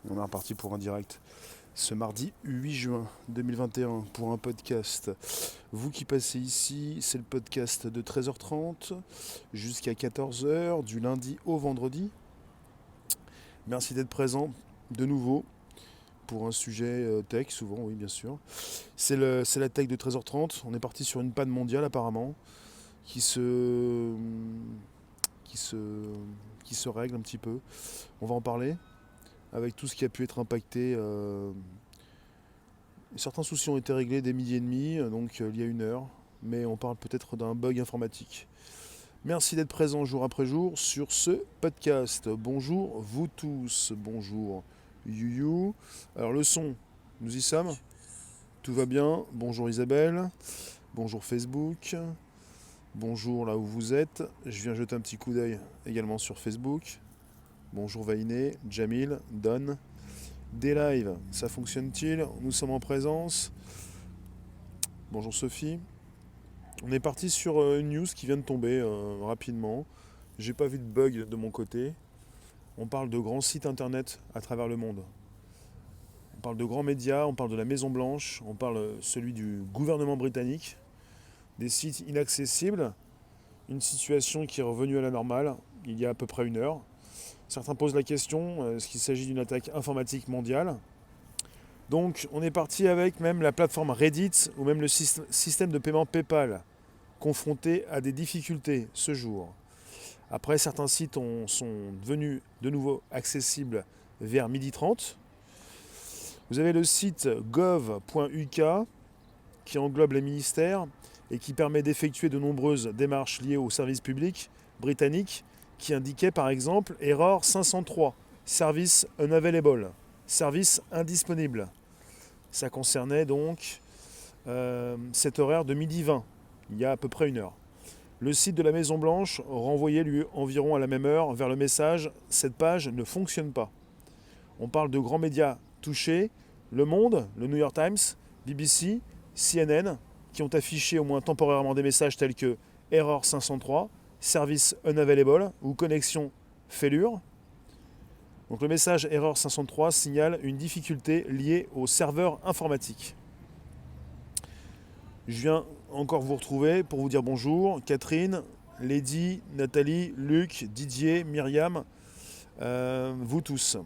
On est reparti pour un direct ce mardi 8 juin 2021 pour un podcast. Vous qui passez ici, c'est le podcast de 13h30 jusqu'à 14h du lundi au vendredi. Merci d'être présent de nouveau pour un sujet tech, souvent, oui, bien sûr. C'est la tech de 13h30. On est parti sur une panne mondiale apparemment qui se, qui se, qui se règle un petit peu. On va en parler avec tout ce qui a pu être impacté. Certains soucis ont été réglés dès midi et demi, donc il y a une heure, mais on parle peut-être d'un bug informatique. Merci d'être présent jour après jour sur ce podcast. Bonjour vous tous, bonjour Youyou. Alors le son, nous y sommes, tout va bien. Bonjour Isabelle, bonjour Facebook, bonjour là où vous êtes. Je viens jeter un petit coup d'œil également sur Facebook. Bonjour Vainé, Jamil, Don. Des lives, ça fonctionne-t-il? Nous sommes en présence. Bonjour Sophie. On est parti sur une news qui vient de tomber rapidement. J'ai pas vu de bug de mon côté. On parle de grands sites internet à travers le monde. On parle de grands médias, on parle de la Maison Blanche, on parle celui du gouvernement britannique. Des sites inaccessibles. Une situation qui est revenue à la normale il y a à peu près une heure. Certains posent la question, est-ce qu'il s'agit d'une attaque informatique mondiale? Donc on est parti avec même la plateforme Reddit ou même le système de paiement PayPal confronté à des difficultés ce jour. Après, certains sites sont devenus de nouveau accessibles vers 12h30. Vous avez le site gov.uk qui englobe les ministères et qui permet d'effectuer de nombreuses démarches liées aux services publics britanniques qui indiquait par exemple erreur 503, service unavailable, service indisponible. Ça concernait donc cet horaire de midi 20, il y a à peu près une heure. Le site de la Maison Blanche renvoyait lui environ à la même heure vers le message « Cette page ne fonctionne pas ». On parle de grands médias touchés, Le Monde, le New York Times, BBC, CNN, qui ont affiché au moins temporairement des messages tels que « Erreur 503 », service unavailable ou connexion failure. Donc le message erreur 503 signale une difficulté liée au serveur informatique. Je viens encore vous retrouver pour vous dire bonjour. Catherine, Lady, Nathalie, Luc, Didier, Myriam, vous tous.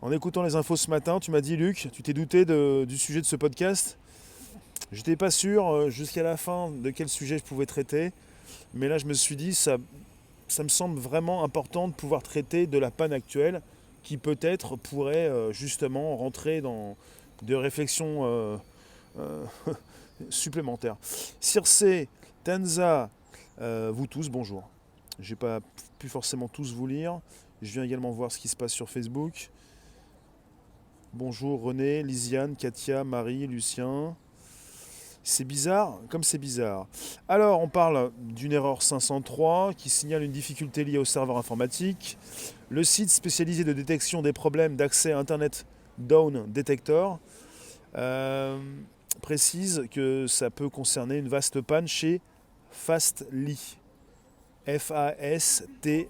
En écoutant les infos ce matin, tu m'as dit Luc, tu t'es douté du sujet de ce podcast. J'étais pas sûr jusqu'à la fin de quel sujet je pouvais traiter, mais là je me suis dit ça me semble vraiment important de pouvoir traiter de la panne actuelle qui peut-être pourrait justement rentrer dans des réflexions supplémentaires. Circe, Tenza, vous tous, bonjour. J'ai pas pu forcément tous vous lire. Je viens également voir ce qui se passe sur Facebook. Bonjour René, Lisiane, Katia, Marie, Lucien. C'est bizarre, comme c'est bizarre. Alors, on parle d'une erreur 503 qui signale une difficulté liée au serveur informatique. Le site spécialisé de détection des problèmes d'accès à Internet Down Detector précise que ça peut concerner une vaste panne chez Fastly. F-A-S-T-L-Y.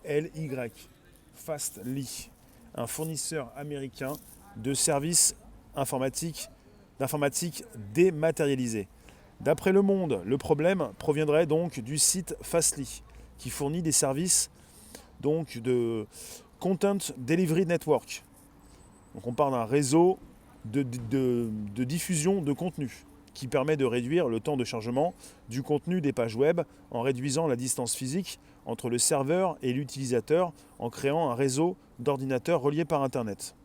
Fastly. Un fournisseur américain de services d'informatique dématérialisés. D'après Le Monde, le problème proviendrait donc du site Fastly, qui fournit des services donc de Content Delivery Network. Donc on parle d'un réseau de diffusion de contenu qui permet de réduire le temps de chargement du contenu des pages web en réduisant la distance physique entre le serveur et l'utilisateur en créant un réseau d'ordinateurs reliés par Internet.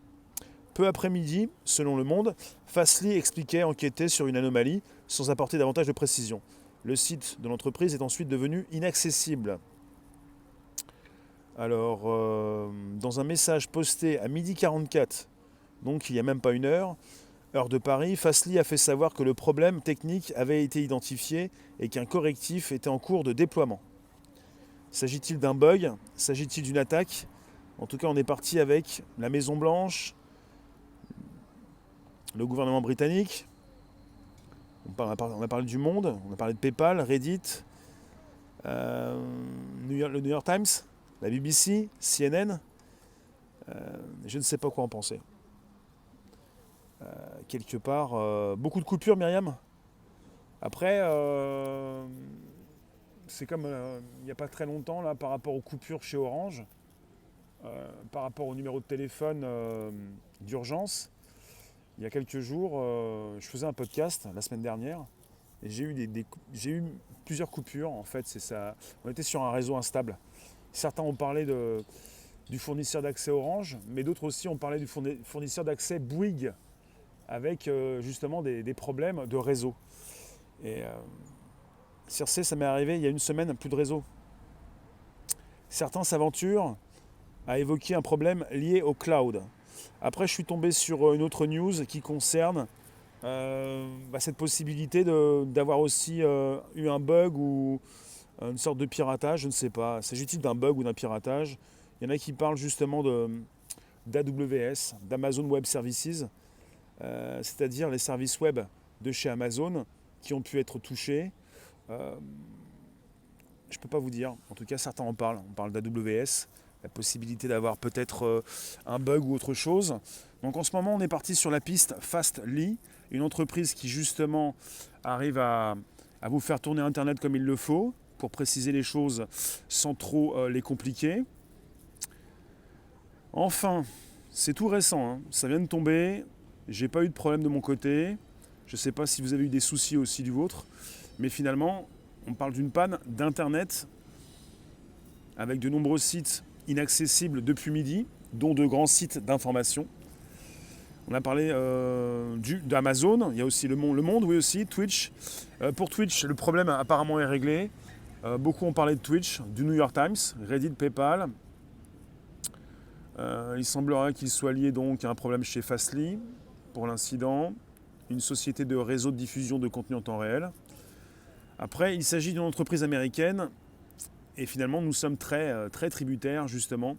Peu après-midi, selon Le Monde, Fastly expliquait enquêter sur une anomalie sans apporter davantage de précision. Le site de l'entreprise est ensuite devenu inaccessible. Alors, dans un message posté à 12h44, donc il n'y a même pas une heure de Paris, Fastly a fait savoir que le problème technique avait été identifié et qu'un correctif était en cours de déploiement. S'agit-il d'un bug? S'agit-il d'une attaque? En tout cas, on est parti avec la Maison Blanche, le gouvernement britannique, on a parlé du Monde, on a parlé de PayPal, Reddit, le New York Times, la BBC, CNN. Je ne sais pas quoi en penser. Quelque part, beaucoup de coupures, Myriam. Après, c'est comme il n'y a pas très longtemps là, par rapport aux coupures chez Orange, par rapport au numéro de téléphone d'urgence. Il y a quelques jours, je faisais un podcast la semaine dernière et j'ai eu plusieurs coupures. En fait, c'est ça. On était sur un réseau instable. Certains ont parlé du fournisseur d'accès Orange, mais d'autres aussi ont parlé du fournisseur d'accès Bouygues, avec justement des problèmes de réseau. Et Circe, ça m'est arrivé il y a une semaine, plus de réseau. Certains s'aventurent à évoquer un problème lié au cloud. Après, je suis tombé sur une autre news qui concerne cette possibilité d'avoir aussi eu un bug ou une sorte de piratage, je ne sais pas. S'agit-il d'un bug ou d'un piratage? Il y en a qui parlent justement d'AWS, d'Amazon Web Services, c'est-à-dire les services web de chez Amazon qui ont pu être touchés. Je ne peux pas vous dire. En tout cas, certains en parlent. On parle d'AWS, la possibilité d'avoir peut-être un bug ou autre chose. Donc en ce moment, on est parti sur la piste Fastly, une entreprise qui justement arrive à vous faire tourner Internet comme il le faut, pour préciser les choses sans trop les compliquer. Enfin, c'est tout récent, hein. Ça vient de tomber. J'ai pas eu de problème de mon côté. Je ne sais pas si vous avez eu des soucis aussi du vôtre. Mais finalement, on parle d'une panne d'Internet avec de nombreux sites inaccessibles depuis midi, dont de grands sites d'information. On a parlé d'Amazon, il y a aussi le Monde, oui aussi, Twitch. Pour Twitch, le problème apparemment est réglé. Beaucoup ont parlé de Twitch, du New York Times, Reddit, PayPal. Il semblerait qu'il soit lié donc à un problème chez Fastly pour l'incident, une société de réseau de diffusion de contenu en temps réel. Après, il s'agit d'une entreprise américaine et finalement nous sommes très tributaires justement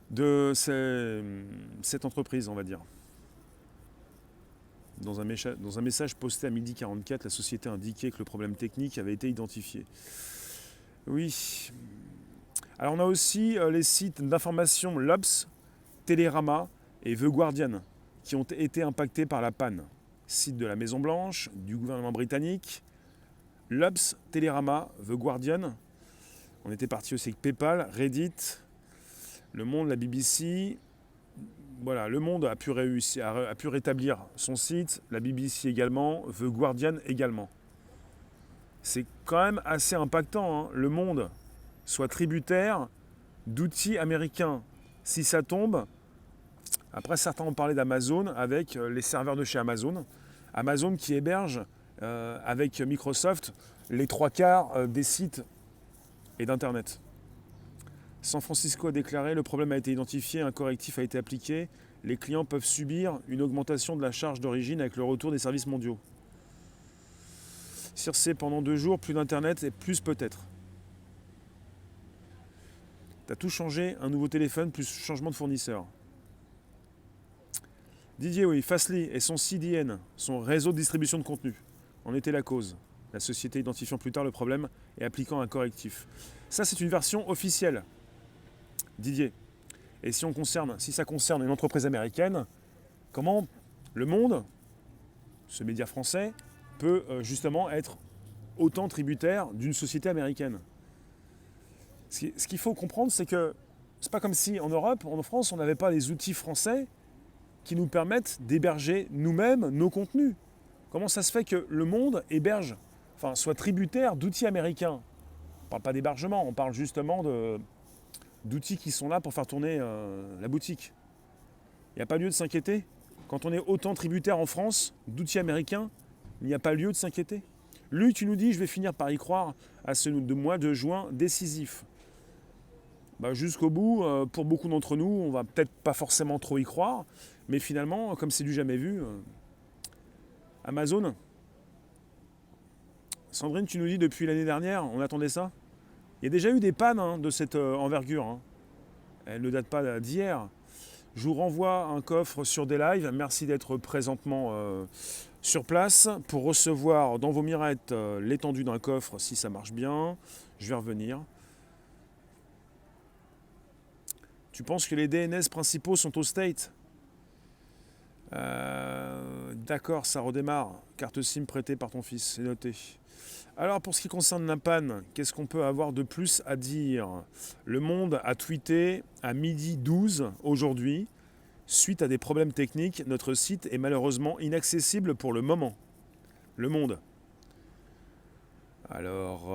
de cette entreprise, on va dire. Dans un message posté à 12h44, la société indiquait que le problème technique avait été identifié. Oui. Alors on a aussi les sites d'information Lobs, Télérama et The Guardian qui ont été impactés par la panne. Sites de la Maison Blanche, du gouvernement britannique, Lobs, Télérama, The Guardian. On était parti aussi avec PayPal, Reddit, Le Monde, la BBC. Voilà, Le Monde a pu rétablir son site, la BBC également, The Guardian également. C'est quand même assez impactant, hein. Le Monde soit tributaire d'outils américains. Si ça tombe, après certains ont parlé d'Amazon avec les serveurs de chez Amazon. Amazon qui héberge avec Microsoft les 3/4 des sites et d'Internet. San Francisco a déclaré: le problème a été identifié, un correctif a été appliqué. Les clients peuvent subir une augmentation de la charge d'origine avec le retour des services mondiaux. Circe, pendant 2 jours, plus d'Internet et plus peut-être. T'as tout changé, un nouveau téléphone plus changement de fournisseur. Didier, oui, Fastly et son CDN, son réseau de distribution de contenu, en était la cause. La société identifiant plus tard le problème et appliquant un correctif. Ça, c'est une version officielle. Didier. Et si ça concerne une entreprise américaine, comment Le Monde, ce média français, peut justement être autant tributaire d'une société américaine? Ce qu'il faut comprendre, c'est que c'est pas comme si en Europe, en France, on n'avait pas les outils français qui nous permettent d'héberger nous-mêmes nos contenus. Comment ça se fait que Le Monde soit tributaire d'outils américains? On ne parle pas d'hébergement, on parle justement d'outils qui sont là pour faire tourner la boutique. Il n'y a pas lieu de s'inquiéter. Quand on est autant tributaire en France d'outils américains, il n'y a pas lieu de s'inquiéter. Lui, tu nous dis, je vais finir par y croire à ce mois de juin décisif. Jusqu'au bout, pour beaucoup d'entre nous, on va peut-être pas forcément trop y croire, mais finalement, comme c'est du jamais vu, Amazon, Sandrine, tu nous dis depuis l'année dernière, on attendait ça. Il y a déjà eu des pannes de cette envergure. Hein. Elles ne datent pas d'hier. Je vous renvoie un coffre sur des lives. Merci d'être présentement sur place pour recevoir dans vos mirettes l'étendue d'un coffre si ça marche bien. Je vais revenir. Tu penses que les DNS principaux sont au state? D'accord, ça redémarre. Carte SIM prêtée par ton fils, c'est noté. Alors pour ce qui concerne la panne, qu'est-ce qu'on peut avoir de plus à dire? Le Monde a tweeté à midi 12 aujourd'hui. Suite à des problèmes techniques, notre site est malheureusement inaccessible pour le moment. Le Monde. Alors,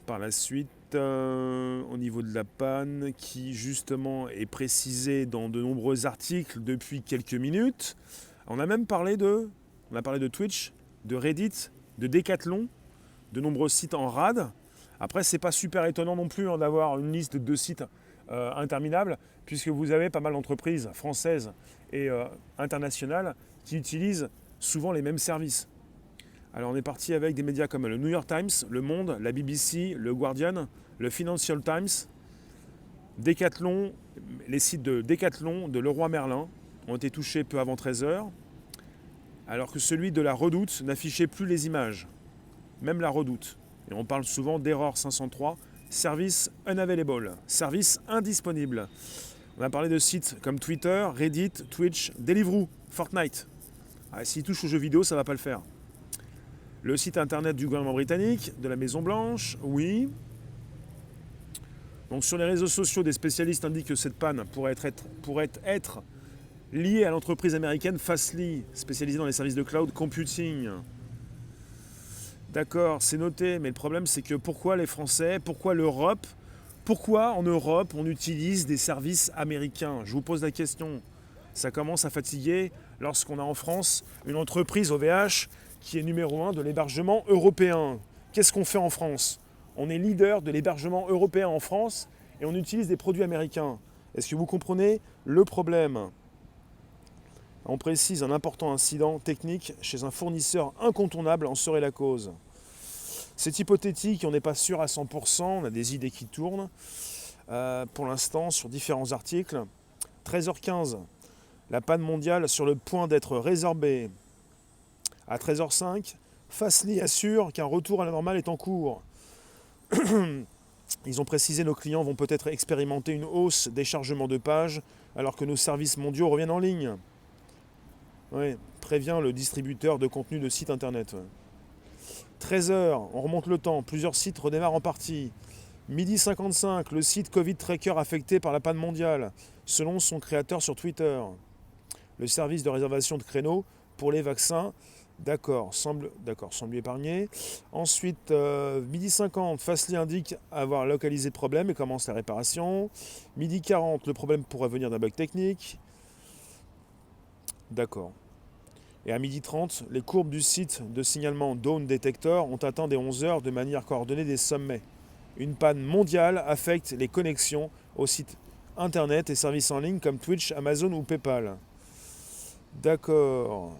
par la suite, au niveau de la panne, qui justement est précisée dans de nombreux articles depuis quelques minutes, on a même parlé de Twitch, de Reddit, de Decathlon, de nombreux sites en rade. Après, c'est pas super étonnant non plus d'avoir une liste de sites interminable, puisque vous avez pas mal d'entreprises françaises et internationales qui utilisent souvent les mêmes services. Alors on est parti avec des médias comme le New York Times, Le Monde, la BBC, le Guardian, le Financial Times, Decathlon, les sites de Decathlon, de Leroy Merlin ont été touchés peu avant 13h, alors que celui de la Redoute n'affichait plus les images, même la Redoute. Et on parle souvent d'erreur 503, service unavailable, service indisponible. On a parlé de sites comme Twitter, Reddit, Twitch, Deliveroo, Fortnite. S'il touche aux jeux vidéo, ça ne va pas le faire. Le site internet du gouvernement britannique, de la Maison Blanche, oui. Donc sur les réseaux sociaux, des spécialistes indiquent que cette panne pourrait être liée à l'entreprise américaine Fastly, spécialisée dans les services de cloud computing. D'accord, c'est noté, mais le problème c'est que pourquoi les Français, pourquoi l'Europe, pourquoi en Europe on utilise des services américains? Je vous pose la question. Ça commence à fatiguer lorsqu'on a en France une entreprise OVH qui est numéro 1 de l'hébergement européen. Qu'est-ce qu'on fait en France? On est leader de l'hébergement européen en France et on utilise des produits américains. Est-ce que vous comprenez le problème? On précise un important incident technique chez un fournisseur incontournable en serait la cause. C'est hypothétique, on n'est pas sûr à 100%, on a des idées qui tournent pour l'instant sur différents articles. 13h15, la panne mondiale sur le point d'être résorbée. À 13h05, Fastly assure qu'un retour à la normale est en cours. Ils ont précisé que nos clients vont peut-être expérimenter une hausse des chargements de pages alors que nos services mondiaux reviennent en ligne. Oui, prévient le distributeur de contenu de site internet. 13h, on remonte le temps, plusieurs sites redémarrent en partie. Midi 55, le site Covid Tracker affecté par la panne mondiale, selon son créateur sur Twitter. Le service de réservation de créneaux pour les vaccins, semble lui épargner. Ensuite, midi 50, Fastly indique avoir localisé le problème et commence la réparation. Midi 40, le problème pourrait venir d'un bug technique. D'accord. Et à midi 30, les courbes du site de signalement Dawn Detector ont atteint des 11h de manière coordonnée des sommets. Une panne mondiale affecte les connexions aux sites internet et services en ligne comme Twitch, Amazon ou PayPal. D'accord.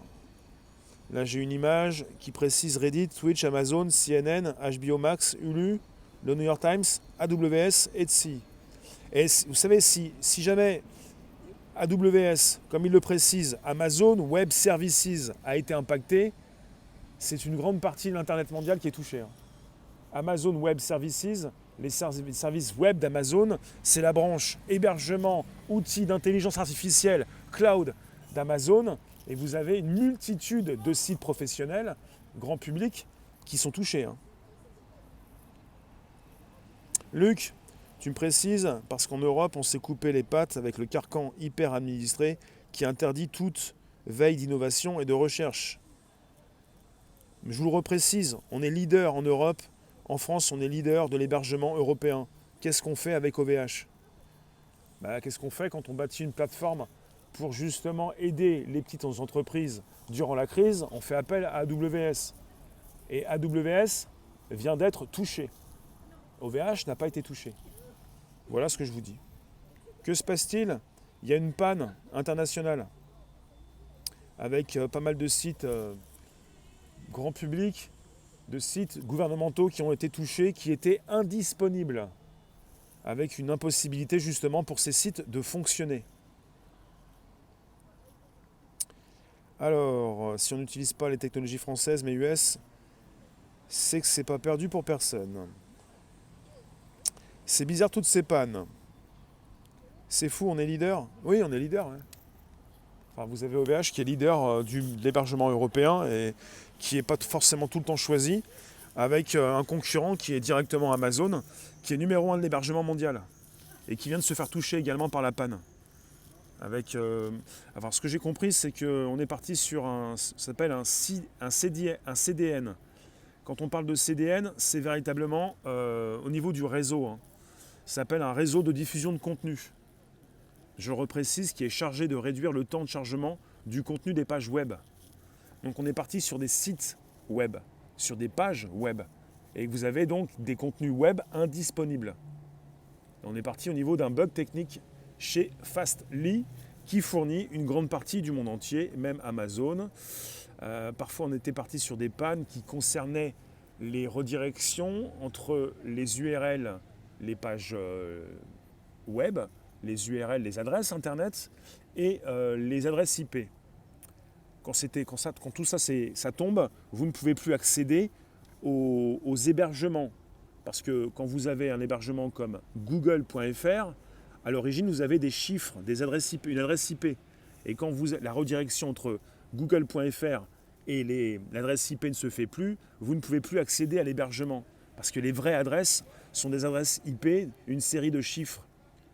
Là j'ai une image qui précise Reddit, Twitch, Amazon, CNN, HBO Max, Hulu, le New York Times, AWS, Etsy. Et vous savez, si jamais AWS, comme il le précise, Amazon Web Services a été impacté, c'est une grande partie de l'Internet mondial qui est touchée. Amazon Web Services, les services web d'Amazon, c'est la branche hébergement, outils d'intelligence artificielle, cloud d'Amazon. Et vous avez une multitude de sites professionnels, grand public, qui sont touchés. Luc, tu me précises, parce qu'en Europe, on s'est coupé les pattes avec le carcan hyper administré qui interdit toute veille d'innovation et de recherche. Mais je vous le reprécise, on est leader en Europe. En France, on est leader de l'hébergement européen. Qu'est-ce qu'on fait avec OVH? Qu'est-ce qu'on fait quand on bâtit une plateforme pour justement aider les petites entreprises durant la crise? On fait appel à AWS. Et AWS vient d'être touché. OVH n'a pas été touché. Voilà ce que je vous dis. Que se passe-t-il? Il y a une panne internationale avec pas mal de sites grand public, de sites gouvernementaux qui ont été touchés, qui étaient indisponibles, avec une impossibilité justement pour ces sites de fonctionner. Alors, si on n'utilise pas les technologies françaises mais US, c'est que c'est pas perdu pour personne. C'est bizarre toutes ces pannes. C'est fou, on est leader. Oui, on est leader. Ouais. Enfin, vous avez OVH qui est leader de l'hébergement européen et qui n'est pas forcément tout le temps choisi, avec un concurrent qui est directement Amazon, qui est numéro 1 de l'hébergement mondial et qui vient de se faire toucher également par la panne. Alors ce que j'ai compris, c'est qu'on est parti sur ça s'appelle un CDN. Quand on parle de CDN, c'est véritablement au niveau du réseau. Hein. Ça s'appelle un réseau de diffusion de contenu. Je le reprécise, qui est chargé de réduire le temps de chargement du contenu des pages web. Donc on est parti sur des sites web, sur des pages web. Et vous avez donc des contenus web indisponibles. On est parti au niveau d'un bug technique chez Fastly, qui fournit une grande partie du monde entier, même Amazon. Parfois on était parti sur des pannes qui concernaient les redirections entre les URL, les pages web, les URL, les adresses internet et les adresses IP. Quand tout ça, ça tombe, vous ne pouvez plus accéder aux hébergements. Parce que quand vous avez un hébergement comme google.fr, à l'origine, vous avez des chiffres, des adresses IP, une adresse IP. Et quand la redirection entre google.fr et l'adresse IP ne se fait plus, vous ne pouvez plus accéder à l'hébergement. Parce que les vraies adresses sont des adresses IP, une série de chiffres.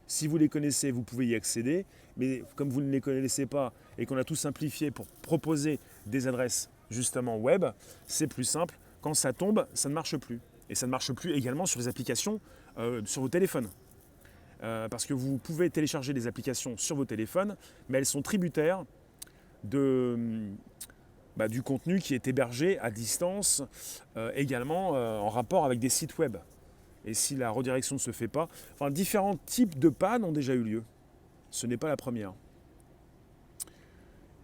Si vous les connaissez, vous pouvez y accéder. Mais comme vous ne les connaissez pas et qu'on a tout simplifié pour proposer des adresses justement web, c'est plus simple. Quand ça tombe, ça ne marche plus. Et ça ne marche plus également sur les applications sur vos téléphones. Parce que vous pouvez télécharger des applications sur vos téléphones, mais elles sont tributaires du contenu qui est hébergé à distance, également en rapport avec des sites web. Et si la redirection ne se fait pas, enfin, différents types de pannes ont déjà eu lieu. Ce n'est pas la première.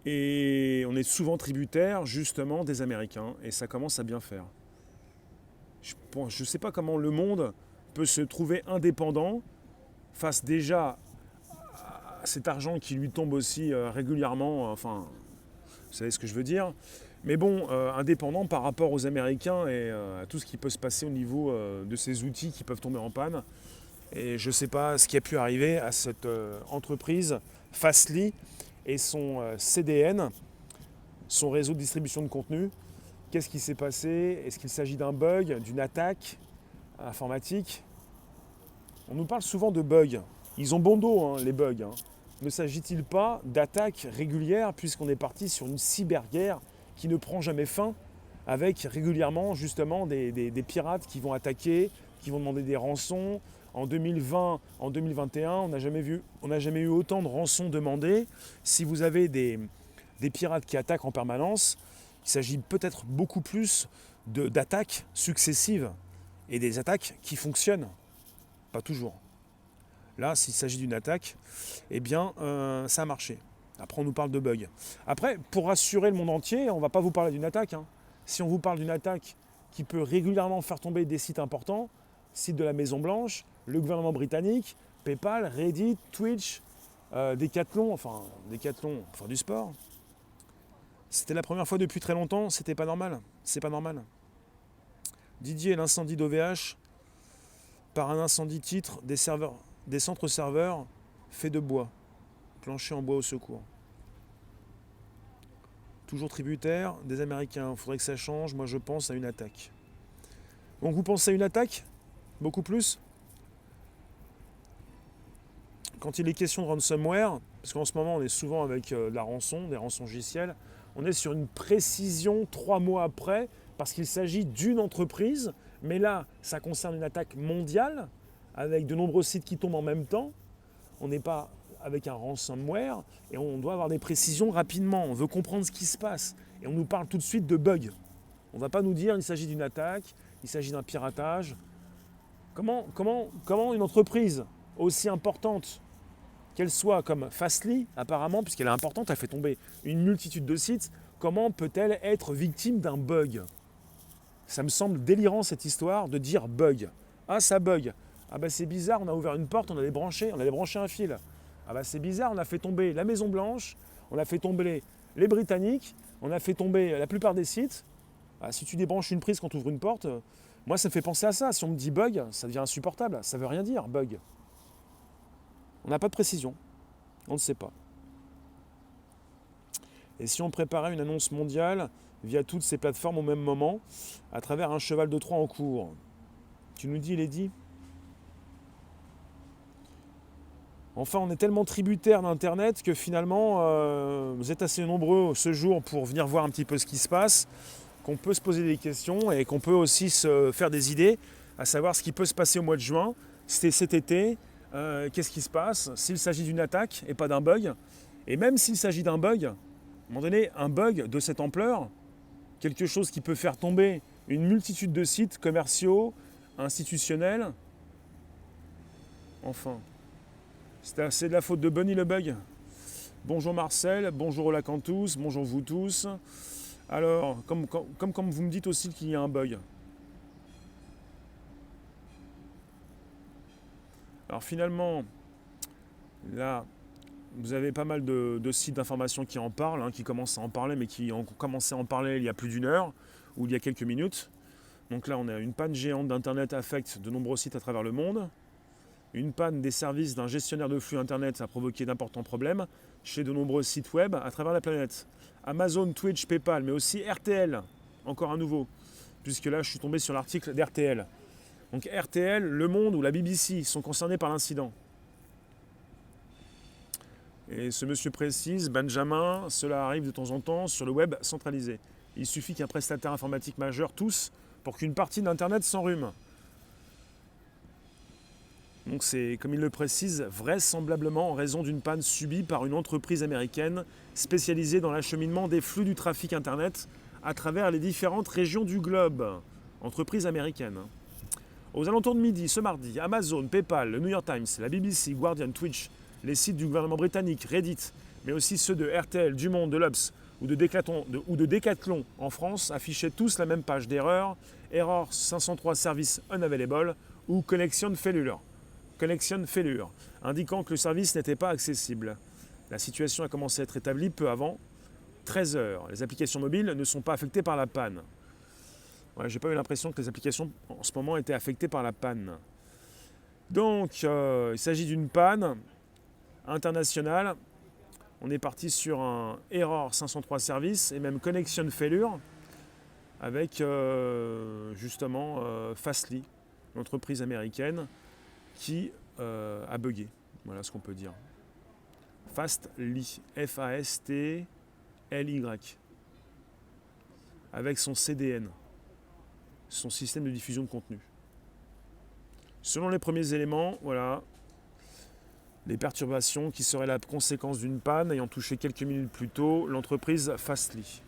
Et on est souvent tributaire justement des Américains, et ça commence à bien faire. Je ne sais pas comment le monde peut se trouver indépendant face déjà à cet argent qui lui tombe aussi régulièrement, enfin, vous savez ce que je veux dire. Mais bon, indépendant par rapport aux Américains et à tout ce qui peut se passer au niveau de ces outils qui peuvent tomber en panne. Et je ne sais pas ce qui a pu arriver à cette entreprise Fastly et son CDN, son réseau de distribution de contenu. Qu'est-ce qui s'est passé? Est-ce qu'il s'agit d'un bug, d'une attaque informatique? On nous parle souvent de bugs. Ils ont bon dos, hein, les bugs. Hein. Ne s'agit-il pas d'attaques régulières puisqu'on est parti sur une cyberguerre qui ne prend jamais fin, avec régulièrement justement des pirates qui vont attaquer, qui vont demander des rançons. En 2020, en 2021, on n'a jamais eu autant de rançons demandées. Si vous avez des pirates qui attaquent en permanence, il s'agit peut-être beaucoup plus d'attaques successives et des attaques qui fonctionnent. Pas toujours. Là, s'il s'agit d'une attaque, eh bien, ça a marché. Après, on nous parle de bugs. Après, pour rassurer le monde entier, on ne va pas vous parler d'une attaque. Hein. Si on vous parle d'une attaque qui peut régulièrement faire tomber des sites importants, sites de la Maison-Blanche, le gouvernement britannique, PayPal, Reddit, Twitch, Decathlon, enfin du sport. C'était la première fois depuis très longtemps, c'était pas normal. C'est pas normal. Didier, l'incendie d'OVH, par un incendie titre des centres serveurs faits de bois, plancher en bois au secours. Toujours tributaire des Américains, il faudrait que ça change, moi je pense à une attaque. Donc vous pensez à une attaque? Beaucoup plus? Quand il est question de ransomware, parce qu'en ce moment on est souvent avec de la rançon, des rançongiciels, on est sur une précision 3 mois après, parce qu'il s'agit d'une entreprise, mais là ça concerne une attaque mondiale, avec de nombreux sites qui tombent en même temps. On n'est pas avec un ransomware, et on doit avoir des précisions rapidement, on veut comprendre ce qui se passe, et on nous parle tout de suite de bugs. On ne va pas nous dire qu'il s'agit d'une attaque, il s'agit d'un piratage. Comment une entreprise aussi importante qu'elle soit comme Fastly, apparemment, puisqu'elle est importante, elle fait tomber une multitude de sites, comment peut-elle être victime d'un bug? Ça me semble délirant cette histoire de dire bug. Ah, ça bug. Ah bah c'est bizarre, on a ouvert une porte, on a débranché un fil. Ah bah c'est bizarre, on a fait tomber la Maison-Blanche, on a fait tomber les Britanniques, on a fait tomber la plupart des sites. Ah, si tu débranches une prise quand tu ouvres une porte, moi ça me fait penser à ça. Si on me dit bug, ça devient insupportable. Ça veut rien dire, bug. On n'a pas de précision. On ne sait pas. Et si on préparait une annonce mondiale via toutes ces plateformes au même moment, à travers un cheval de Troie en cours? Tu nous dis, Lady? Enfin, on est tellement tributaire d'Internet que finalement, vous êtes assez nombreux ce jour pour venir voir un petit peu ce qui se passe, qu'on peut se poser des questions et qu'on peut aussi se faire des idées, à savoir ce qui peut se passer au mois de juin, cet été, qu'est-ce qui se passe, s'il s'agit d'une attaque et pas d'un bug. Et même s'il s'agit d'un bug, à un moment donné, un bug de cette ampleur, quelque chose qui peut faire tomber une multitude de sites commerciaux, institutionnels, enfin... C'est de la faute de Bunny le bug. Bonjour Marcel, bonjour Olacantous, bonjour vous tous. Alors, comme vous me dites aussi qu'il y a un bug. Alors finalement, là, vous avez pas mal de sites d'information qui en parlent, qui commencent à en parler, mais qui ont commencé à en parler il y a plus d'une heure, ou il y a quelques minutes. Donc là, on a une panne géante d'Internet affecte de nombreux sites à travers le monde. Une panne des services d'un gestionnaire de flux Internet a provoqué d'importants problèmes chez de nombreux sites web à travers la planète. Amazon, Twitch, PayPal, mais aussi RTL, encore un nouveau, puisque là je suis tombé sur l'article d'RTL. Donc RTL, Le Monde ou la BBC sont concernés par l'incident. Et ce monsieur précise, Benjamin, cela arrive de temps en temps sur le web centralisé. Il suffit qu'un prestataire informatique majeur tousse pour qu'une partie d'Internet s'enrhume. Donc c'est, comme il le précise, vraisemblablement en raison d'une panne subie par une entreprise américaine spécialisée dans l'acheminement des flux du trafic Internet à travers les différentes régions du globe. Entreprise américaine. Aux alentours de midi, ce mardi, Amazon, PayPal, le New York Times, la BBC, Guardian, Twitch, les sites du gouvernement britannique, Reddit, mais aussi ceux de RTL, du Monde, de l'Obs ou de Decathlon en France affichaient tous la même page d'erreur, Error 503 Service Unavailable ou Connection Failure, indiquant que le service n'était pas accessible. La situation a commencé à être établie peu avant 13 heures. Les applications mobiles ne sont pas affectées par la panne. Ouais, j'ai pas eu l'impression que les applications en ce moment étaient affectées par la panne. Donc, il s'agit d'une panne internationale. On est parti sur un Error 503 Service et même Connection Failure avec justement Fastly, l'entreprise américaine qui a bugué. Voilà ce qu'on peut dire. Fastly, F-A-S-T-L-Y, avec son CDN, son système de diffusion de contenu. Selon les premiers éléments, voilà, les perturbations qui seraient la conséquence d'une panne ayant touché quelques minutes plus tôt l'entreprise Fastly,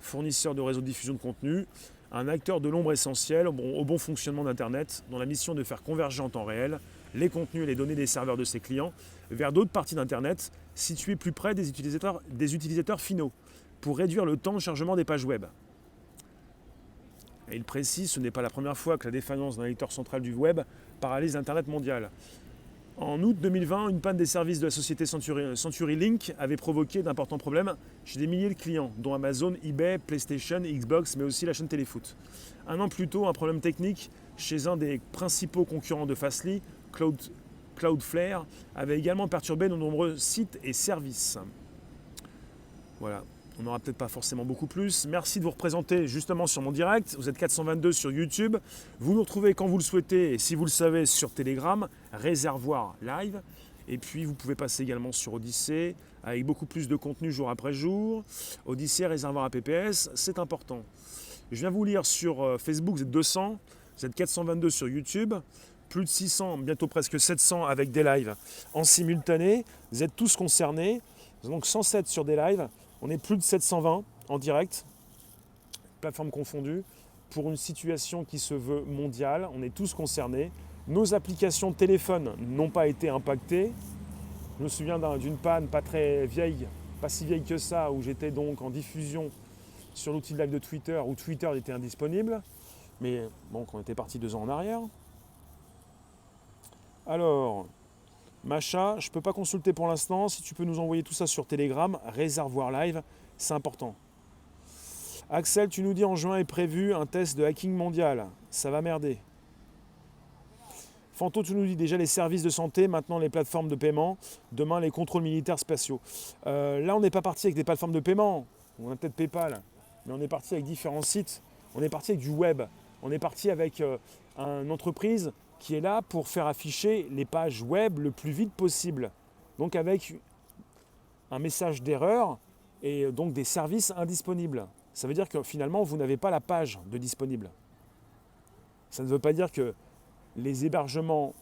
fournisseur de réseaux de diffusion de contenu, un acteur de l'ombre essentiel au bon fonctionnement d'Internet, dont la mission est de faire converger en temps réel les contenus et les données des serveurs de ses clients vers d'autres parties d'Internet situées plus près des utilisateurs finaux, pour réduire le temps de chargement des pages web. Et il précise, ce n'est pas la première fois que la défaillance d'un éditeur central du web paralyse l'Internet mondial. En août 2020, une panne des services de la société CenturyLink avait provoqué d'importants problèmes chez des milliers de clients, dont Amazon, eBay, PlayStation, Xbox, mais aussi la chaîne Téléfoot. Un an plus tôt, un problème technique chez un des principaux concurrents de Fastly, Cloudflare, avait également perturbé de nombreux sites et services. Voilà. On n'aura peut-être pas forcément beaucoup plus. Merci de vous représenter justement sur mon direct. Vous êtes 422 sur YouTube. Vous nous retrouvez quand vous le souhaitez et si vous le savez sur Telegram, Réservoir Live. Et puis vous pouvez passer également sur Odyssée avec beaucoup plus de contenu jour après jour. Odyssée, Réservoir APPS, c'est important. Je viens vous lire sur Facebook, vous êtes 200. Vous êtes 422 sur YouTube. Plus de 600, bientôt presque 700 avec des lives en simultané. Vous êtes tous concernés. Donc 107 sur des lives. On est plus de 720 en direct, plateforme confondue, pour une situation qui se veut mondiale. On est tous concernés. Nos applications de téléphone n'ont pas été impactées. Je me souviens d'une panne pas très vieille, pas si vieille que ça, où j'étais donc en diffusion sur l'outil de live de Twitter, où Twitter était indisponible. Mais bon, on était parti 2 ans en arrière. Alors, Macha, je ne peux pas consulter pour l'instant. Si tu peux nous envoyer tout ça sur Telegram, Réservoir Live, c'est important. Axel, tu nous dis en juin est prévu un test de hacking mondial. Ça va merder. Fanto, tu nous dis déjà les services de santé, maintenant les plateformes de paiement, demain les contrôles militaires spatiaux. Là, on n'est pas parti avec des plateformes de paiement. On a peut-être PayPal, mais on est parti avec différents sites. On est parti avec du web. On est parti avec une entreprise qui est là pour faire afficher les pages web le plus vite possible. Donc avec un message d'erreur et donc des services indisponibles. Ça veut dire que finalement, vous n'avez pas la page de disponible. Ça ne veut pas dire que les hébergements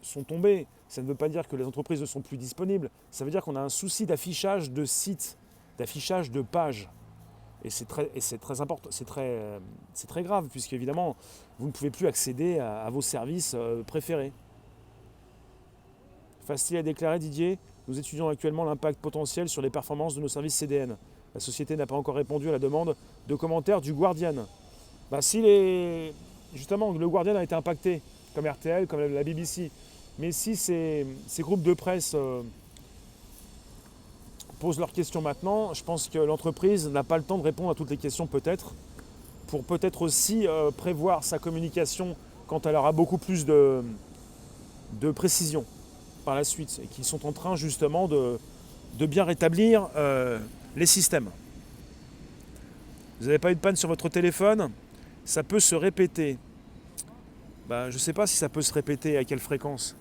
sont tombés. Ça ne veut pas dire que les entreprises ne sont plus disponibles. Ça veut dire qu'on a un souci d'affichage de sites, d'affichage de pages. Et c'est très important, c'est très grave, puisque évidemment, vous ne pouvez plus accéder à vos services préférés. Facile à déclarer, Didier. Nous étudions actuellement l'impact potentiel sur les performances de nos services CDN. La société n'a pas encore répondu à la demande de commentaires du Guardian. Justement, le Guardian a été impacté, comme RTL, comme la BBC. Mais si ces groupes de presse posent leurs questions maintenant, je pense que l'entreprise n'a pas le temps de répondre à toutes les questions peut-être, pour peut-être aussi prévoir sa communication quand elle aura beaucoup plus de précision par la suite, et qu'ils sont en train justement de bien rétablir les systèmes. Vous n'avez pas eu de panne sur votre téléphone? Ça peut se répéter. Je ne sais pas si ça peut se répéter, à quelle fréquence.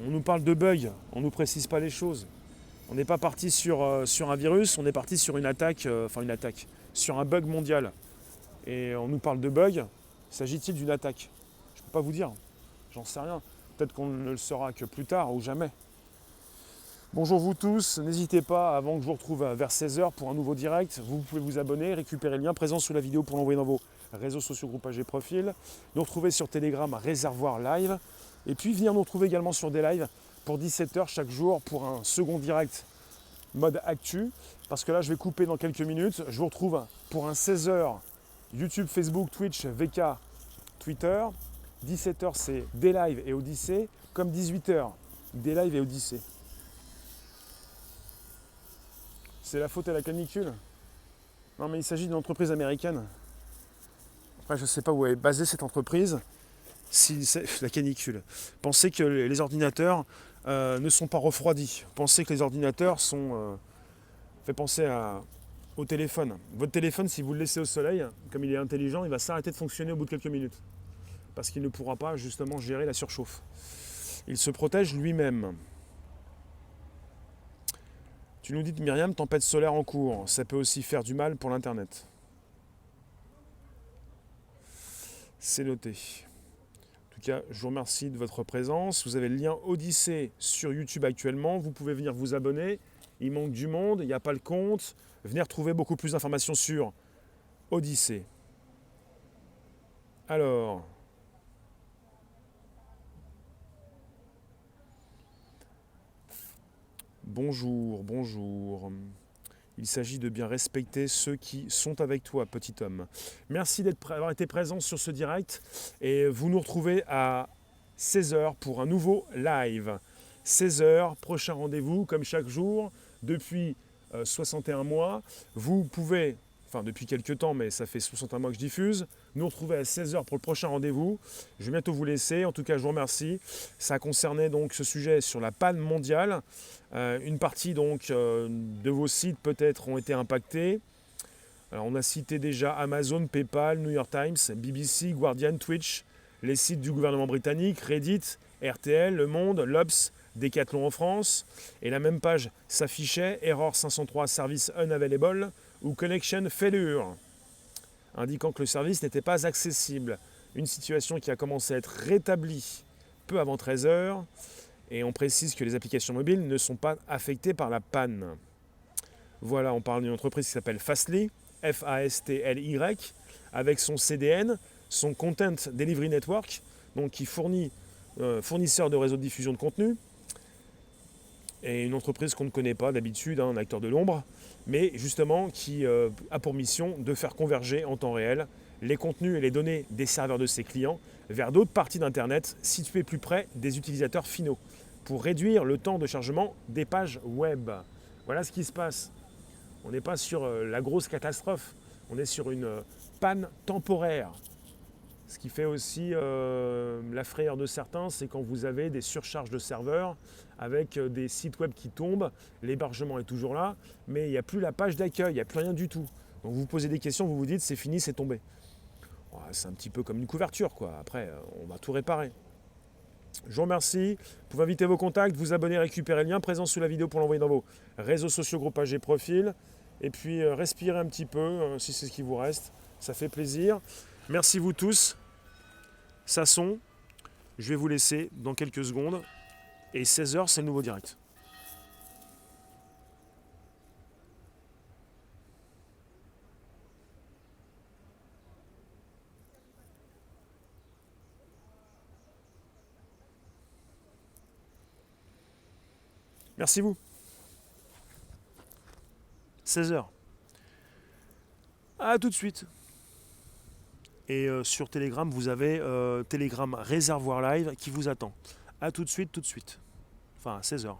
On nous parle de bugs, on ne nous précise pas les choses. On n'est pas parti sur un virus, on est parti sur une attaque, sur un bug mondial. Et on nous parle de bug, s'agit-il d'une attaque? Je ne peux pas vous dire, j'en sais rien. Peut-être qu'on ne le saura que plus tard ou jamais. Bonjour vous tous, n'hésitez pas, avant que je vous retrouve vers 16h pour un nouveau direct, vous pouvez vous abonner, récupérer le lien présent sous la vidéo pour l'envoyer dans vos réseaux sociaux, groupages et profils. Nous retrouver sur Telegram, Réservoir Live. Et puis venir nous retrouver également sur des lives pour 17h chaque jour pour un second direct mode actu. Parce que là, je vais couper dans quelques minutes. Je vous retrouve pour un 16h YouTube, Facebook, Twitch, VK, Twitter. 17h, c'est des lives et Odyssée. Comme 18h, des lives et Odyssée. C'est la faute à la canicule? Non, mais il s'agit d'une entreprise américaine. Après, je ne sais pas où est basée cette entreprise. Si c'est la canicule. Pensez que les ordinateurs ne sont pas refroidis. Pensez que les ordinateurs sont... fait penser au téléphone. Votre téléphone, si vous le laissez au soleil, comme il est intelligent, il va s'arrêter de fonctionner au bout de quelques minutes. Parce qu'il ne pourra pas justement gérer la surchauffe. Il se protège lui-même. Tu nous dis, Myriam, tempête solaire en cours. Ça peut aussi faire du mal pour l'Internet. C'est noté. En tout cas, je vous remercie de votre présence. Vous avez le lien Odyssée sur YouTube actuellement. Vous pouvez venir vous abonner. Il manque du monde, il n'y a pas le compte. Venez retrouver beaucoup plus d'informations sur Odyssée. Alors... Bonjour, bonjour. Il s'agit de bien respecter ceux qui sont avec toi, petit homme. Merci d'avoir été présent sur ce direct. Et vous nous retrouvez à 16h pour un nouveau live. 16h, prochain rendez-vous, comme chaque jour, depuis 61 mois. Vous pouvez, depuis quelques temps, mais ça fait 61 mois que je diffuse, nous retrouver à 16h pour le prochain rendez-vous. Je vais bientôt vous laisser. En tout cas, je vous remercie. Ça concernait donc ce sujet sur la panne mondiale. Une partie donc de vos sites peut-être ont été impactés. Alors, on a cité déjà Amazon, PayPal, New York Times, BBC, Guardian, Twitch, les sites du gouvernement britannique, Reddit, RTL, Le Monde, l'Obs, Decathlon en France. Et la même page s'affichait Error 503 Service Unavailable ou Connection Failure, indiquant que le service n'était pas accessible. Une situation qui a commencé à être rétablie peu avant 13h. Et on précise que les applications mobiles ne sont pas affectées par la panne. Voilà, on parle d'une entreprise qui s'appelle Fastly, F-A-S-T-L-Y, avec son CDN, son Content Delivery Network, donc qui fournit fournisseur de réseau de diffusion de contenu. Et une entreprise qu'on ne connaît pas d'habitude, un acteur de l'ombre, mais justement qui a pour mission de faire converger en temps réel les contenus et les données des serveurs de ses clients vers d'autres parties d'Internet situées plus près des utilisateurs finaux, pour réduire le temps de chargement des pages web. Voilà ce qui se passe. On n'est pas sur la grosse catastrophe, on est sur une panne temporaire. Ce qui fait aussi la frayeur de certains, c'est quand vous avez des surcharges de serveurs avec des sites web qui tombent, l'hébergement est toujours là, mais il n'y a plus la page d'accueil, il n'y a plus rien du tout. Donc vous vous posez des questions, vous vous dites c'est fini, c'est tombé. Ouais, c'est un petit peu comme une couverture, quoi. Après, on va tout réparer. Je vous remercie. Vous pouvez inviter vos contacts, vous abonner, récupérer le lien présent sous la vidéo pour l'envoyer dans vos réseaux sociaux, groupes, pages et profils. Et puis respirez un petit peu si c'est ce qui vous reste. Ça fait plaisir. Merci vous tous. Ça sonne. Je vais vous laisser dans quelques secondes. Et 16h, c'est le nouveau direct. Merci vous. 16h. À tout de suite. Et sur Telegram, vous avez Telegram Réservoir Live qui vous attend. À tout de suite, tout de suite. Enfin, à 16h.